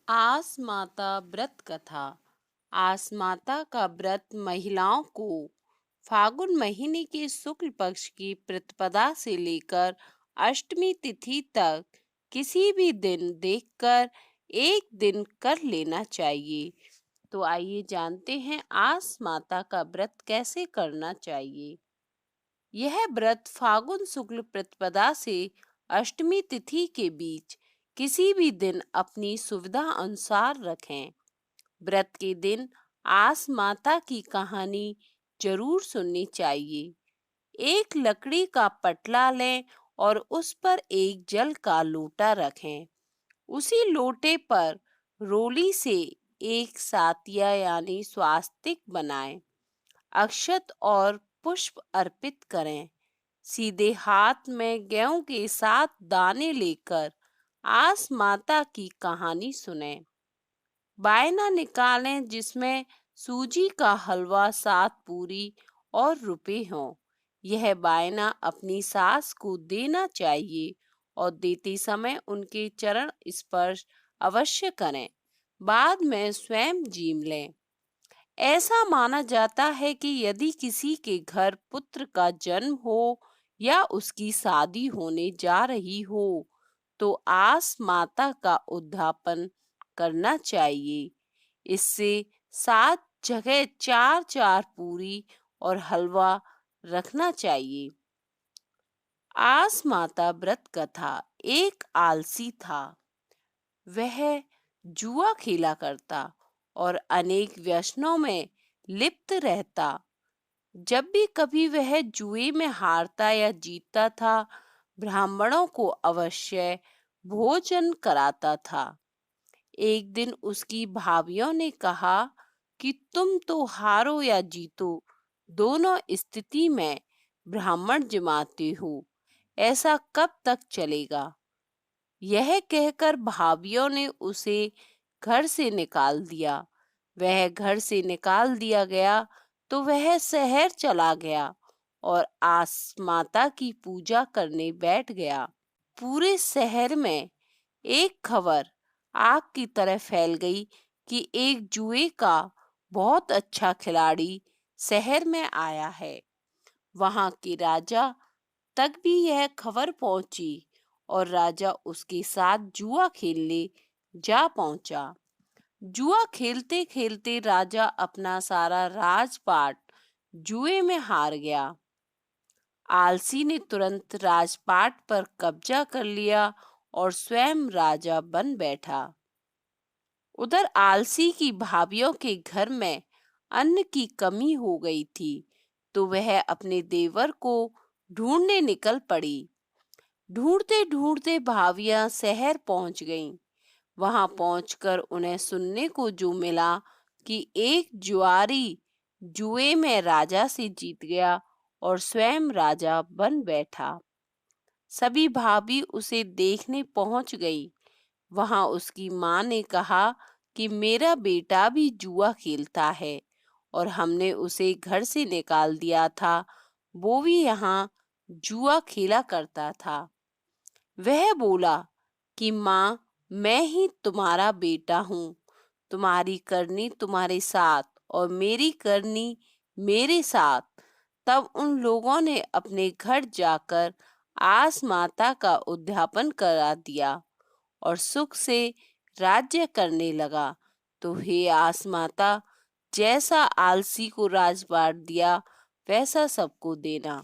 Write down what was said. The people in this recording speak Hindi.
आस माता व्रत कथा। आस माता का व्रत महिलाओं को फागुन महीने के शुक्ल पक्ष की प्रतिपदा से लेकर अष्टमी तिथि तक किसी भी दिन देखकर एक दिन कर लेना चाहिए। तो आइए जानते हैं आस माता का व्रत कैसे करना चाहिए। यह व्रत फागुन शुक्ल प्रतिपदा से अष्टमी तिथि के बीच किसी भी दिन अपनी सुविधा अनुसार रखें। व्रत के दिन आस माता की कहानी जरूर सुननी चाहिए। एक लकड़ी का पटला लें और उस पर एक जल का लोटा रखें। उसी लोटे पर रोली से एक सातिया यानी स्वास्तिक बनाएं। अक्षत और पुष्प अर्पित करें। सीधे हाथ में गेहूं के 7 दाने लेकर आस माता की कहानी सुने। बायना निकालें जिसमें सूजी का हलवा, 7 पूरी और रुपए हों। यह बायना अपनी सास को देना चाहिए और देते समय उनके चरण स्पर्श अवश्य करें। बाद में स्वयं जीम लें। ऐसा माना जाता है कि यदि किसी के घर पुत्र का जन्म हो या उसकी शादी होने जा रही हो तो आस माता का उद्यापन करना चाहिए। इससे 7 जगह 4 4 पूरी और हलवा रखना चाहिए। आस माता व्रत कथा। एक आलसी था। वह जुआ खेला करता और अनेक व्यसनों में लिप्त रहता। जब भी कभी वह जुए में हारता या जीतता था, ब्राह्मणों को अवश्य भोजन कराता था। एक दिन उसकी भाभियों ने कहा कि तुम तो हारो या जीतो, दोनों स्थिति में ब्राह्मण जमाते हो, ऐसा कब तक चलेगा। यह कहकर भाभियों ने उसे घर से निकाल दिया। वह घर से निकाल दिया गया तो वह शहर चला गया और आस माता की पूजा करने बैठ गया। पूरे शहर में एक खबर आग की तरह फैल गई कि एक जुए का बहुत अच्छा खिलाड़ी शहर में आया है। वहां के राजा तक भी यह खबर पहुंची और राजा उसके साथ जुआ खेलने जा पहुंचा। जुआ खेलते खेलते राजा अपना सारा राजपाट जुए में हार गया। आलसी ने तुरंत राजपाट पर कब्जा कर लिया और स्वयं राजा बन बैठा। उधर आलसी की भाभियों के घर में अन्न की कमी हो गई थी तो वह अपने देवर को ढूंढने निकल पड़ी। ढूंढते ढूंढते भाभियां शहर पहुंच गईं। वहां पहुंचकर उन्हें सुनने को जो मिला कि एक जुआरी जुए में राजा से जीत गया और स्वयं राजा बन बैठा। सभी भाभी उसे देखने पहुंच गई। वहां उसकी माँ ने कहा कि मेरा बेटा भी जुआ खेलता है और हमने उसे घर से निकाल दिया था। वो भी यहाँ जुआ खेला करता था। वह बोला कि माँ, मैं ही तुम्हारा बेटा हूँ। तुम्हारी करनी तुम्हारे साथ और मेरी करनी मेरे साथ। तब उन लोगों ने अपने घर जाकर आस माता का उद्यापन करा दिया और सुख से राज्य करने लगा। तो हे आस माता, जैसा आलसी को राजपाट दिया वैसा सबको देना।